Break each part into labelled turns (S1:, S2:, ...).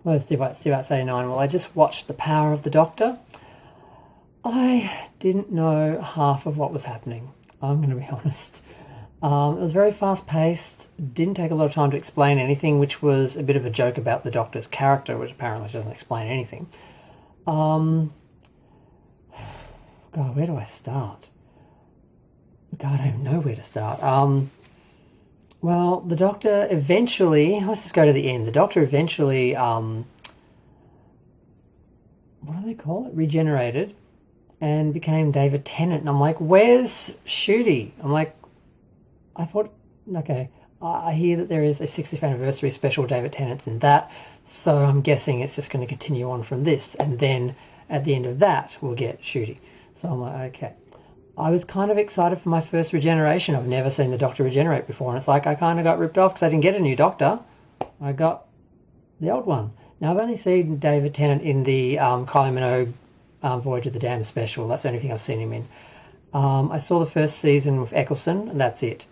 S1: Hello, Steve Arts 89. Well, I just watched The Power of the Doctor. I didn't know half of what was happening. I'm going to be honest. It was very fast-paced, didn't take a lot of time to explain anything, which was a bit of a joke about the Doctor's character, which apparently doesn't explain anything. God, where do I start? God, I don't even know where to start. Well, the Doctor eventually, let's just go to the end. The Doctor eventually, what do they call it? Regenerated and became David Tennant. And I'm like, where's Shooty? I'm like, I thought, okay, I hear that there is a 60th anniversary special David Tennant's in that, so I'm guessing it's just going to continue on from this. And then at the end of that, we'll get Shooty. So I'm like, okay. I was kind of excited for my first regeneration. I've never seen the Doctor regenerate before, and it's like I kind of got ripped off because I didn't get a new Doctor. I got the old one. Now, I've only seen David Tennant in the Kylie Minogue Voyage of the Damned special. That's the only thing I've seen him in. I saw the first season with Eccleston, and that's it.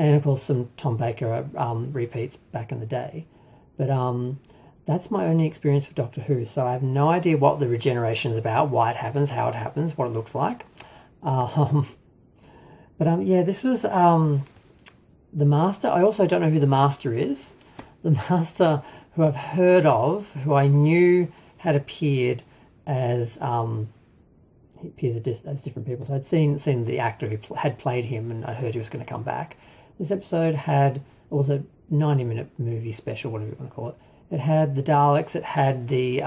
S1: And, of course, some Tom Baker repeats back in the day. But that's my only experience with Doctor Who, so I have no idea what the regeneration is about, why it happens, how it happens, what it looks like. Yeah, this was the Master. I also don't know who the Master is. The Master, who I've heard of, who I knew had appeared as he appears as different people. So I'd seen the actor who had played him, and I heard he was going to come back. This episode it was a 90-minute movie special, whatever you want to call it. It had the Daleks. It had the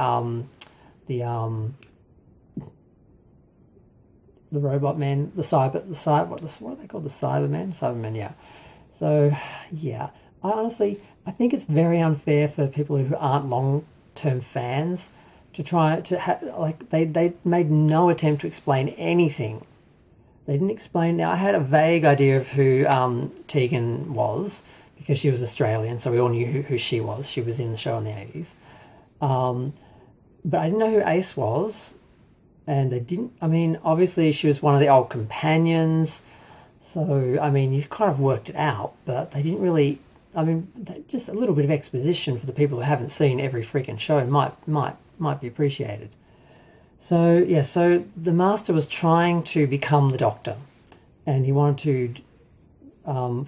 S1: robot men, what are they called? The Cybermen, yeah. So, yeah. I think it's very unfair for people who aren't long-term fans to try to they made no attempt to explain anything. They didn't explain. Now, I had a vague idea of who Tegan was because she was Australian, so we all knew who she was. She was in the show in the 80s. But I didn't know who Ace was. And they didn't, obviously she was one of the old companions. So, you kind of worked it out, but they didn't really, just a little bit of exposition for the people who haven't seen every freaking show might be appreciated. So, yeah, so the Master was trying to become the Doctor, and he wanted to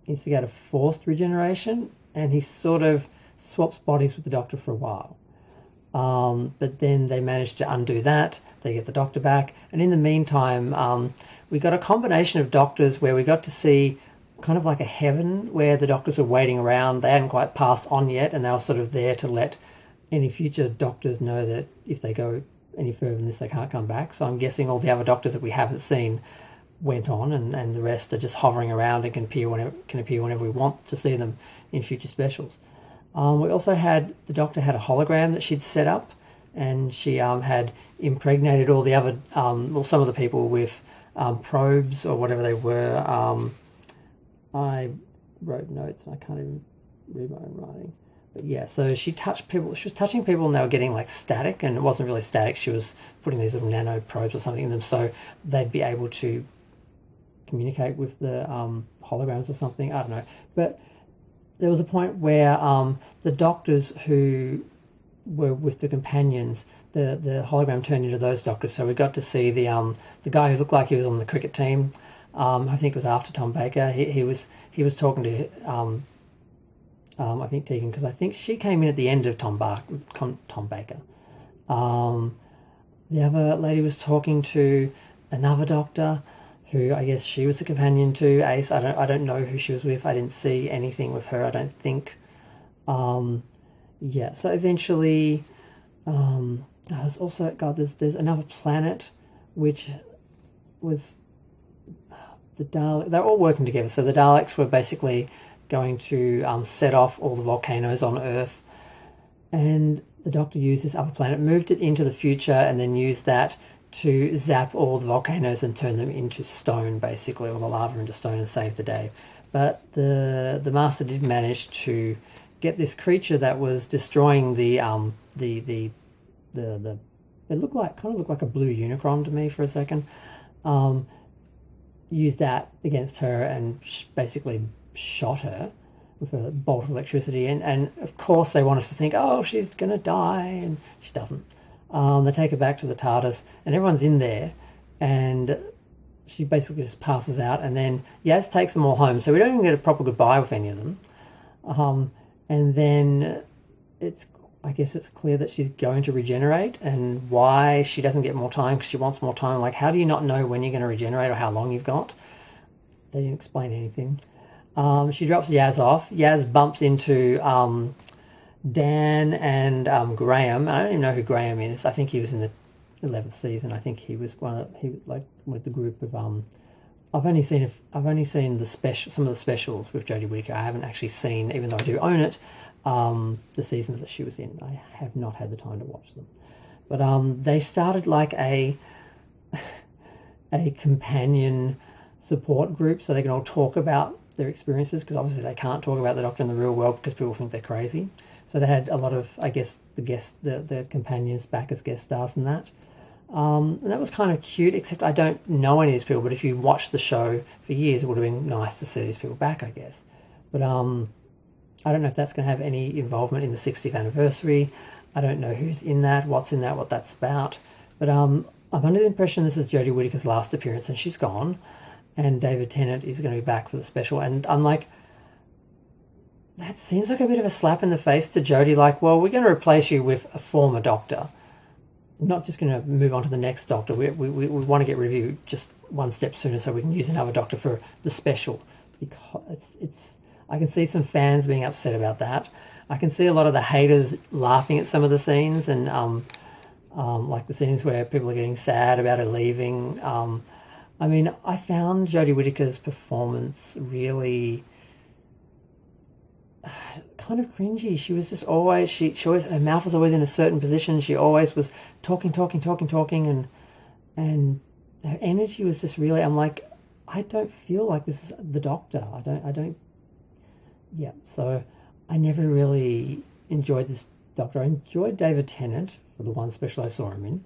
S1: instigate a forced regeneration, and he sort of swaps bodies with the Doctor for a while. But then they managed to undo that. They get the Doctor back. And in the meantime, we got a combination of Doctors where we got to see kind of like a heaven where the Doctors were waiting around. They hadn't quite passed on yet, and they were sort of there to let any future Doctors know that if they go any further than this, they can't come back. So I'm guessing all the other Doctors that we haven't seen went on, and the rest are just hovering around and can appear whenever we want to see them in future specials. We also had, the Doctor had a hologram that she'd set up, and she had impregnated all the other, some of the people with probes or whatever they were. I wrote notes and I can't even read my own writing. But yeah, so she was touching people and they were getting like static, and it wasn't really static, she was putting these little nano probes or something in them so they'd be able to communicate with the holograms or something, I don't know. But there was a point where the Doctors who were with the companions, the hologram turned into those Doctors. So we got to see the guy who looked like he was on the cricket team. I think it was after Tom Baker. He was talking to I think Tegan, because I think she came in at the end of Tom Baker. The other lady was talking to another Doctor, who I guess she was the companion to Ace. I don't know who she was with. I didn't see anything with her, I don't think. Yeah, so eventually there's also, there's another planet which was the Daleks. They're all working together. So the Daleks were basically going to set off all the volcanoes on Earth, and the Doctor used this other planet, moved it into the future, and then used that to zap all the volcanoes and turn them into stone, basically, or the lava into stone, and save the day. But the Master did manage to get this creature that was destroying the it looked like a blue Unicron to me for a second. Used that against her and basically shot her. with a bolt of electricity, and of course they want us to think, oh, she's going to die, and she doesn't. They take her back to the TARDIS, and everyone's in there, and she basically just passes out, and then Yaz takes them all home, so we don't even get a proper goodbye with any of them. And then I guess it's clear that she's going to regenerate, and why she doesn't get more time, because she wants more time. Like, how do you not know when you're going to regenerate or how long you've got? They didn't explain anything. She drops Yaz off. Yaz bumps into Dan and Graham. I don't even know who Graham is. I think he was in the 11th season. I think he was with the group of I've only seen some of the specials with Jodie Whittaker. I haven't actually seen, even though I do own it, the seasons that she was in. I have not had the time to watch them. But they started like a companion support group, so they can all talk about their experiences, because obviously they can't talk about the Doctor in the real world because people think they're crazy. So they had a lot of, I guess, the companions back as guest stars and that. And that was kind of cute, except I don't know any of these people, but if you watched the show for years, it would have been nice to see these people back, I guess. But I don't know if that's going to have any involvement in the 60th anniversary. I don't know who's in that, what's in that, what that's about. But I'm under the impression this is Jodie Whittaker's last appearance, and she's gone, and David Tennant is going to be back for the special. And I'm like, that seems like a bit of a slap in the face to Jodie. Like, well, we're going to replace you with a former Doctor. Not just going to move on to the next Doctor. We want to get rid of you just one step sooner so we can use another Doctor for the special. Because it's I can see some fans being upset about that. I can see a lot of the haters laughing at some of the scenes, and like the scenes where people are getting sad about her leaving. I mean, I found Jodie Whittaker's performance really kind of cringy. She was just always, she always, her mouth was always in a certain position. She always was talking, and her energy was just really, I'm like, I don't feel like this is the Doctor. So I never really enjoyed this Doctor. I enjoyed David Tennant for the one special I saw him in.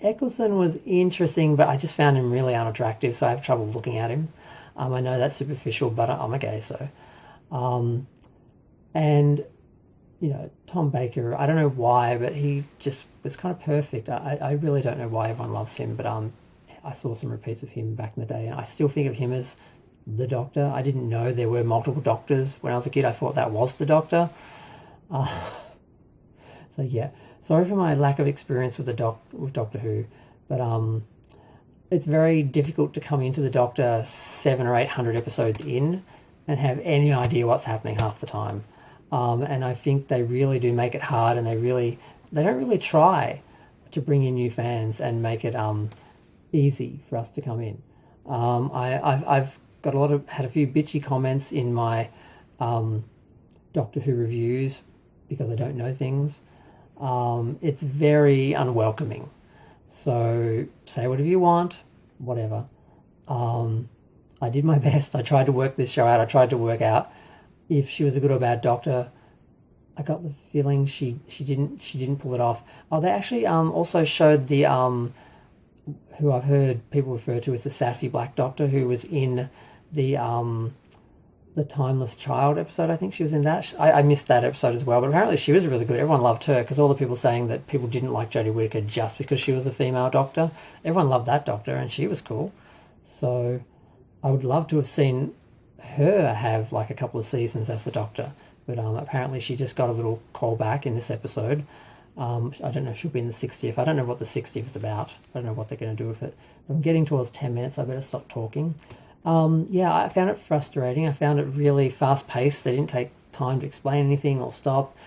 S1: Eccleston was interesting, but I just found him really unattractive, so I have trouble looking at him. I know that's superficial, but I'm a gay, so. And, Tom Baker, I don't know why, but he just was kind of perfect. I really don't know why everyone loves him, but I saw some repeats of him back in the day, and I still think of him as the Doctor. I didn't know there were multiple Doctors when I was a kid. I thought that was the Doctor. So yeah, sorry for my lack of experience with with Doctor Who, but it's very difficult to come into the Doctor 700 or 800 episodes in and have any idea what's happening half the time. And I think they really do make it hard, and they don't really try to bring in new fans and make it easy for us to come in. I've got had a few bitchy comments in my Doctor Who reviews because I don't know things. It's very unwelcoming. So say whatever you want, whatever. I did my best. I tried to work this show out. I tried to work out if she was a good or bad Doctor. I got the feeling she didn't pull it off. Oh, they actually also showed the who I've heard people refer to as the sassy Black Doctor, who was in the Timeless Child episode. I think she was in that. I missed that episode as well, but apparently she was really good. Everyone loved her, because all the people saying that people didn't like Jodie Whittaker just because she was a female Doctor. Everyone loved that Doctor, and she was cool. So I would love to have seen her have like a couple of seasons as the Doctor, but apparently she just got a little call back in this episode. I don't know if she'll be in the 60th. I don't know what the 60th is about. I don't know what they're going to do with it. But I'm getting towards 10 minutes. I better stop talking. I found it frustrating. I found it really fast-paced. They didn't take time to explain anything or stop.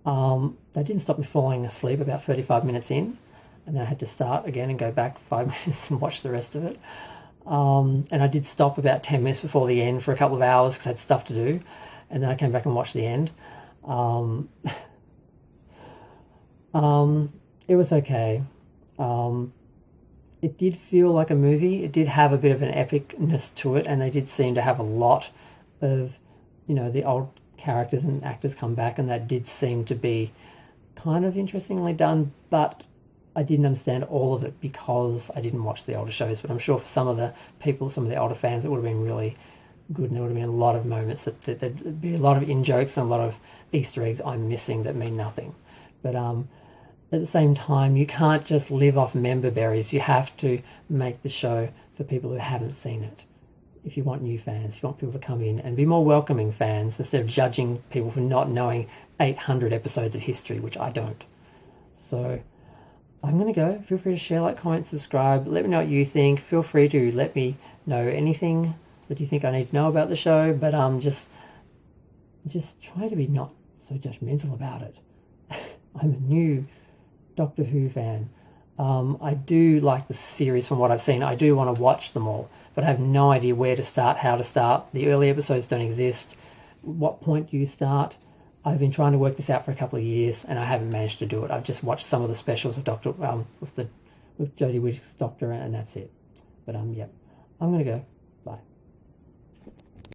S1: They didn't stop me falling asleep about 35 minutes in, and then I had to start again and go back 5 minutes and watch the rest of it. And I did stop about 10 minutes before the end for a couple of hours because I had stuff to do, and then I came back and watched the end. It was okay. It did feel like a movie. It did have a bit of an epicness to it, and they did seem to have a lot of, the old characters and actors come back, and that did seem to be kind of interestingly done, but I didn't understand all of it because I didn't watch the older shows. But I'm sure for some of the people, some of the older fans, it would have been really, good, and there would have been a lot of moments that there'd be a lot of in-jokes and a lot of Easter eggs I'm missing that mean nothing. But at the same time, you can't just live off member berries. You have to make the show for people who haven't seen it. If you want new fans, if you want people to come in and be more welcoming fans instead of judging people for not knowing 800 episodes of history, which I don't. So I'm going to go. Feel free to share, like, comment, subscribe. Let me know what you think. Feel free to let me know anything that you think I need to know about the show, but just try to be not so judgmental about it. I'm a new Doctor Who fan. I do like the series from what I've seen. I do want to watch them all, but I have no idea where to start, how to start. The early episodes don't exist. What point do you start? I've been trying to work this out for a couple of years, and I haven't managed to do it. I've just watched some of the specials of with Jodie Whittaker's Doctor, and that's it. But yeah, I'm gonna go.